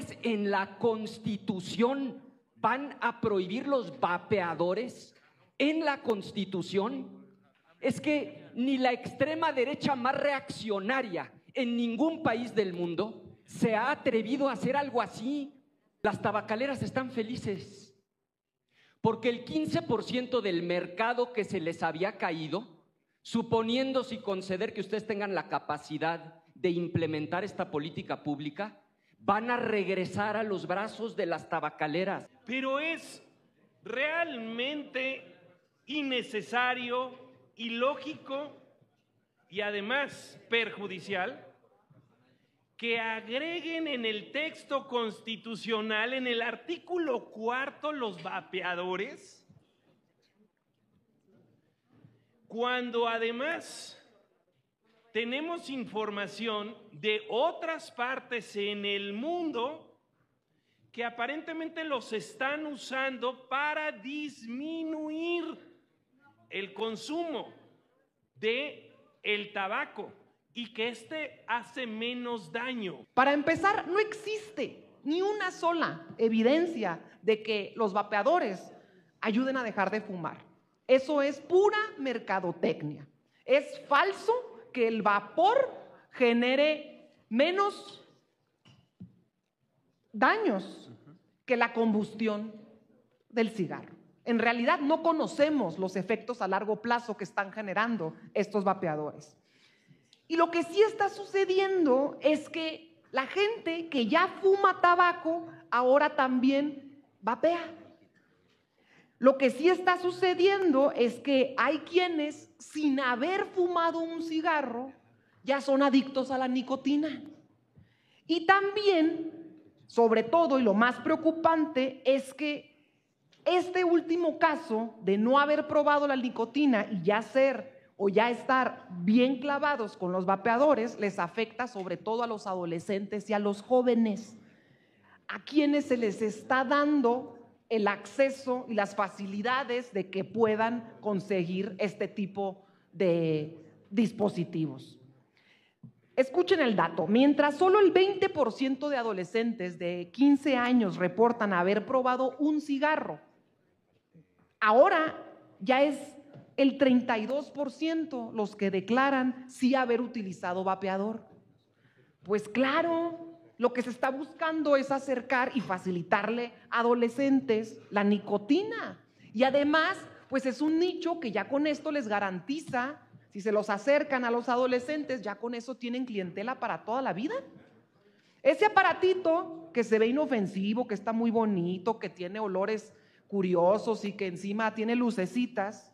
veras en la Constitución van a prohibir los vapeadores? ¿En la Constitución? Es que ni la extrema derecha más reaccionaria en ningún país del mundo se ha atrevido a hacer algo así. Las tabacaleras están felices porque el 15% del mercado que se les había caído, suponiendo sin conceder que ustedes tengan la capacidad de implementar esta política pública, van a regresar a los brazos de las tabacaleras. Pero es realmente innecesario, ilógico y además perjudicial que agreguen en el texto constitucional, en el artículo 4, los vapeadores, cuando además tenemos información de otras partes en el mundo que aparentemente los están usando para disminuir el consumo de el tabaco y que este hace menos daño. Para empezar, no existe ni una sola evidencia de que los vapeadores ayuden a dejar de fumar. Eso es pura mercadotecnia. Es falso que el vapor genere menos daños que la combustión del cigarro. En realidad no conocemos los efectos a largo plazo que están generando estos vapeadores. Y lo que sí está sucediendo es que la gente que ya fuma tabaco ahora también vapea. Lo que sí está sucediendo es que hay quienes, sin haber fumado un cigarro, ya son adictos a la nicotina. Y también, sobre todo, y lo más preocupante, es que este último caso de no haber probado la nicotina y ya estar bien clavados con los vapeadores, les afecta sobre todo a los adolescentes y a los jóvenes, a quienes se les está dando el acceso y las facilidades de que puedan conseguir este tipo de dispositivos. Escuchen el dato, mientras solo el 20% de adolescentes de 15 años reportan haber probado un cigarro, ahora ya es el 32% los que declaran sí haber utilizado vapeador. Pues claro, lo que se está buscando es acercar y facilitarle a adolescentes la nicotina. Y además, pues es un nicho que ya con esto les garantiza, si se los acercan a los adolescentes, ya con eso tienen clientela para toda la vida. Ese aparatito que se ve inofensivo, que está muy bonito, que tiene olores curiosos y que encima tiene lucecitas,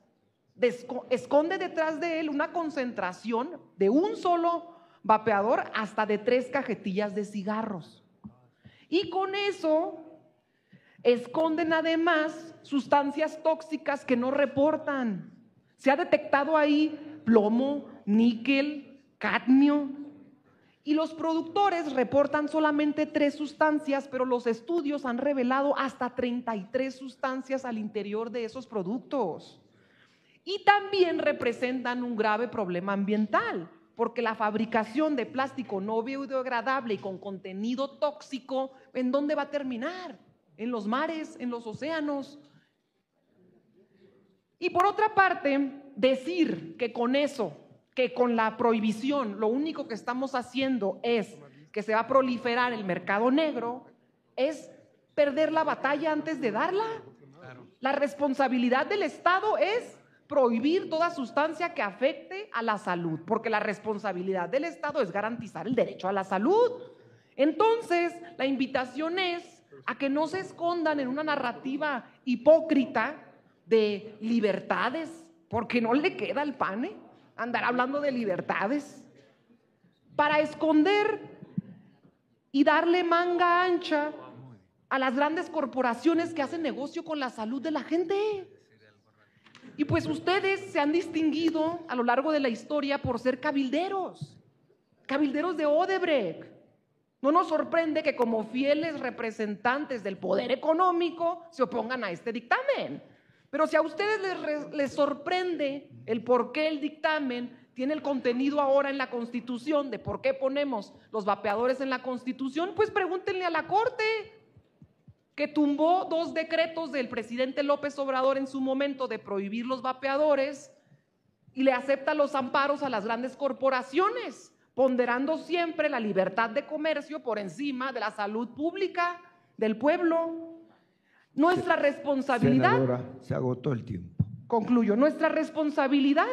esconde detrás de él una concentración de un solo vapeador hasta de 3 cajetillas de cigarros. Y con eso esconden además sustancias tóxicas que no reportan. Se ha detectado ahí plomo, níquel, cadmio. Y los productores reportan solamente 3 sustancias, pero los estudios han revelado hasta 33 sustancias al interior de esos productos. Y también representan un grave problema ambiental, porque la fabricación de plástico no biodegradable y con contenido tóxico, ¿en dónde va a terminar? En los mares, en los océanos. Y por otra parte, decir que con eso, que con la prohibición, lo único que estamos haciendo es que se va a proliferar el mercado negro, es perder la batalla antes de darla. La responsabilidad del Estado es prohibir toda sustancia que afecte a la salud, porque la responsabilidad del Estado es garantizar el derecho a la salud. Entonces, la invitación es a que no se escondan en una narrativa hipócrita de libertades, porque no le queda al PAN andar hablando de libertades, para esconder y darle manga ancha a las grandes corporaciones que hacen negocio con la salud de la gente. Y pues ustedes se han distinguido a lo largo de la historia por ser cabilderos de Odebrecht. No nos sorprende que como fieles representantes del poder económico se opongan a este dictamen. Pero si a ustedes les sorprende el por qué el dictamen tiene el contenido ahora en la Constitución de por qué ponemos los vapeadores en la Constitución, pues pregúntenle a la Corte, que tumbó 2 decretos del presidente López Obrador en su momento de prohibir los vapeadores y le acepta los amparos a las grandes corporaciones, ponderando siempre la libertad de comercio por encima de la salud pública del pueblo. Nuestra responsabilidad… Senadora, se agotó el tiempo. Concluyo, nuestra responsabilidad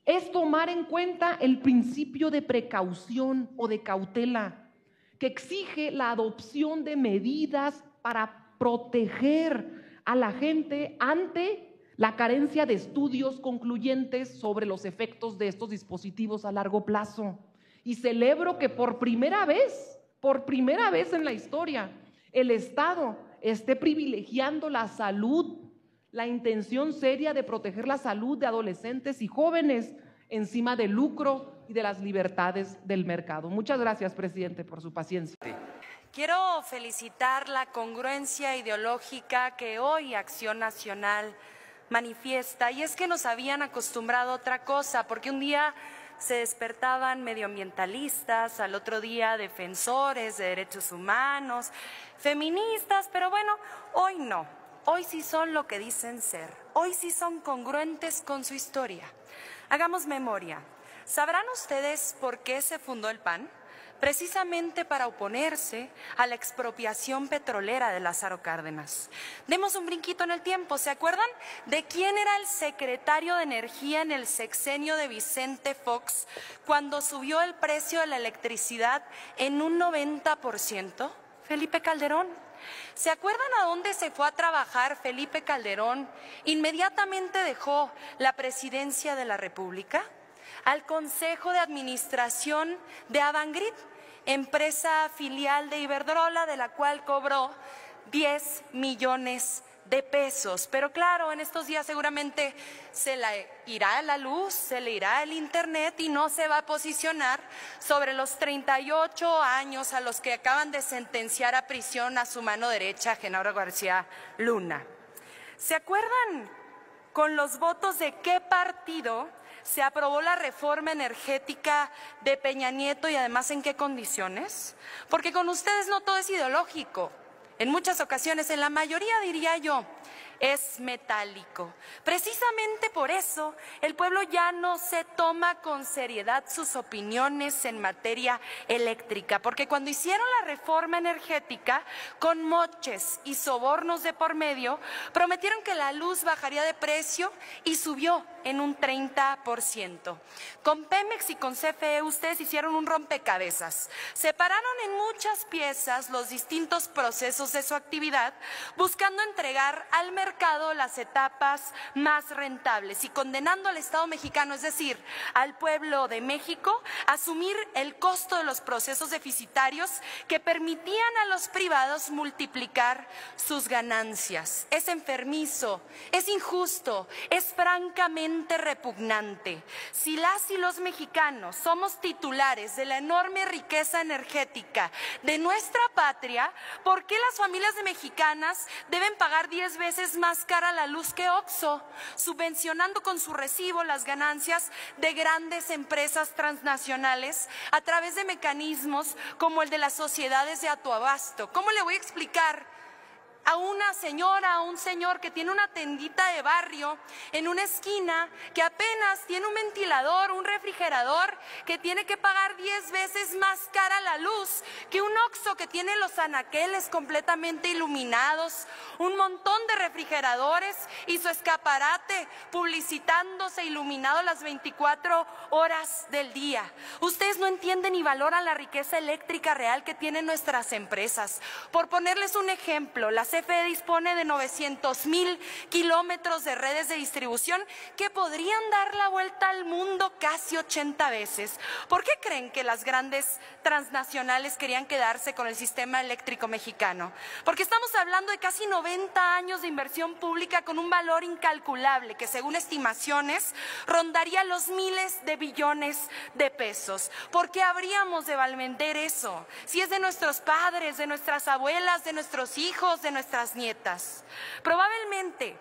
es tomar en cuenta el principio de precaución o de cautela, que exige la adopción de medidas para proteger a la gente ante la carencia de estudios concluyentes sobre los efectos de estos dispositivos a largo plazo. Y celebro que por primera vez en la historia, el Estado esté privilegiando la salud, la intención seria de proteger la salud de adolescentes y jóvenes encima del lucro y de las libertades del mercado. Muchas gracias, presidente, por su paciencia. Quiero felicitar la congruencia ideológica que hoy Acción Nacional manifiesta, y es que nos habían acostumbrado a otra cosa, porque un día se despertaban medioambientalistas, al otro día defensores de derechos humanos, feministas, pero bueno, hoy no. Hoy sí son lo que dicen ser, hoy sí son congruentes con su historia. Hagamos memoria. ¿Sabrán ustedes por qué se fundó el PAN? Precisamente para oponerse a la expropiación petrolera de Lázaro Cárdenas. Demos un brinquito en el tiempo. ¿Se acuerdan de quién era el secretario de Energía en el sexenio de Vicente Fox cuando subió el precio de la electricidad en un 90%? Felipe Calderón. ¿Se acuerdan a dónde se fue a trabajar Felipe Calderón? Inmediatamente dejó la presidencia de la República. Al Consejo de Administración de Avangrid, empresa filial de Iberdrola, de la cual cobró 10 millones de pesos. Pero claro, en estos días seguramente se le irá la luz, se le irá el internet y no se va a posicionar sobre los 38 años a los que acaban de sentenciar a prisión a su mano derecha, Genaro García Luna. ¿Se acuerdan con los votos de qué partido se aprobó la reforma energética de Peña Nieto y además en qué condiciones? Porque con ustedes no todo es ideológico. En muchas ocasiones, en la mayoría diría yo, es metálico. Precisamente por eso el pueblo ya no se toma con seriedad sus opiniones en materia eléctrica, porque cuando hicieron la reforma energética con moches y sobornos de por medio, prometieron que la luz bajaría de precio y subió en un 30%. Con Pemex y con CFE ustedes hicieron un rompecabezas, separaron en muchas piezas los distintos procesos de su actividad, buscando entregar al mercado las etapas más rentables y condenando al Estado mexicano, es decir, al pueblo de México, a asumir el costo de los procesos deficitarios que permitían a los privados multiplicar sus ganancias. Es enfermizo, es injusto, es francamente repugnante. Si las y los mexicanos somos titulares de la enorme riqueza energética de nuestra patria, ¿por qué las familias mexicanas deben pagar 10 veces más cara la luz que Oxxo, subvencionando con su recibo las ganancias de grandes empresas transnacionales a través de mecanismos como el de las sociedades de autoabasto? ¿Cómo le voy a explicar a una señora, a un señor que tiene una tendita de barrio en una esquina, que apenas tiene un ventilador, un refrigerador, que tiene que pagar 10 veces más cara la luz que un Oxxo que tiene los anaqueles completamente iluminados, un montón de refrigeradores y su escaparate publicitándose iluminado las 24 horas del día? Ustedes no entienden ni valoran la riqueza eléctrica real que tienen nuestras empresas. Por ponerles un ejemplo, la CFE dispone de 900,000 kilómetros de redes de distribución que podrían dar la vuelta al mundo casi 80 veces. ¿Por qué creen que las grandes transnacionales querían quedarse con el sistema eléctrico mexicano? Porque estamos hablando de casi 90 años de inversión pública con un valor incalculable que, según estimaciones, rondaría los miles de billones de pesos. ¿Por qué habríamos de vender eso? Si es de nuestros padres, de nuestras abuelas, de nuestros hijos, de nuestras nietas. Probablemente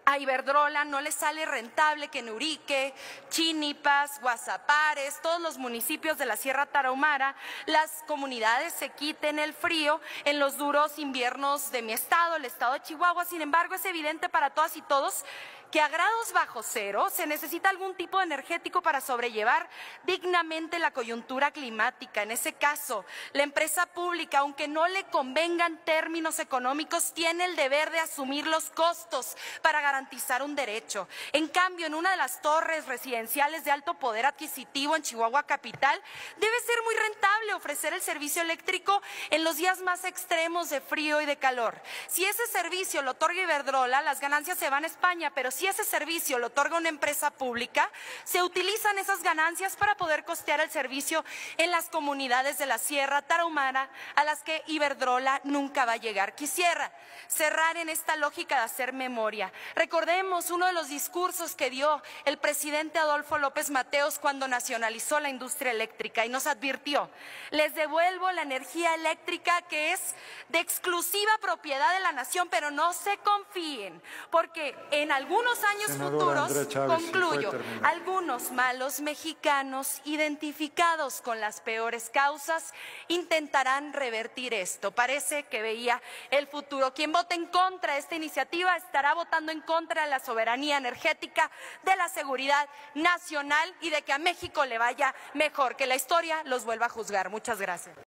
A Iberdrola no le sale rentable que en Urique, Chínipas, Guasapares, todos los municipios de la Sierra Tarahumara, las comunidades se quiten el frío en los duros inviernos de mi estado, el estado de Chihuahua. Sin embargo, es evidente para todas y todos que a grados bajo cero se necesita algún tipo de energético para sobrellevar dignamente la coyuntura climática. En ese caso, la empresa pública, aunque no le convengan términos económicos, tiene el deber de asumir los costos para garantizar un derecho. En cambio, en una de las torres residenciales de alto poder adquisitivo en Chihuahua capital, debe ser muy rentable ofrecer el servicio eléctrico en los días más extremos de frío y de calor. Si ese servicio lo otorga Iberdrola, las ganancias se van a España, pero si ese servicio lo otorga una empresa pública, se utilizan esas ganancias para poder costear el servicio en las comunidades de la Sierra Tarahumara a las que Iberdrola nunca va a llegar. Quisiera cerrar en esta lógica de hacer memoria. Recordemos uno de los discursos que dio el presidente Adolfo López Mateos cuando nacionalizó la industria eléctrica y nos advirtió: les devuelvo la energía eléctrica que es de exclusiva propiedad de la nación, pero no se confíen, porque en algunos años futuros, concluyo, algunos malos mexicanos identificados con las peores causas intentarán revertir esto. Parece que veía el futuro. Quien vote en contra de esta iniciativa estará votando en contra de la soberanía energética, de la seguridad nacional y de que a México le vaya mejor. Que la historia los vuelva a juzgar. Muchas gracias.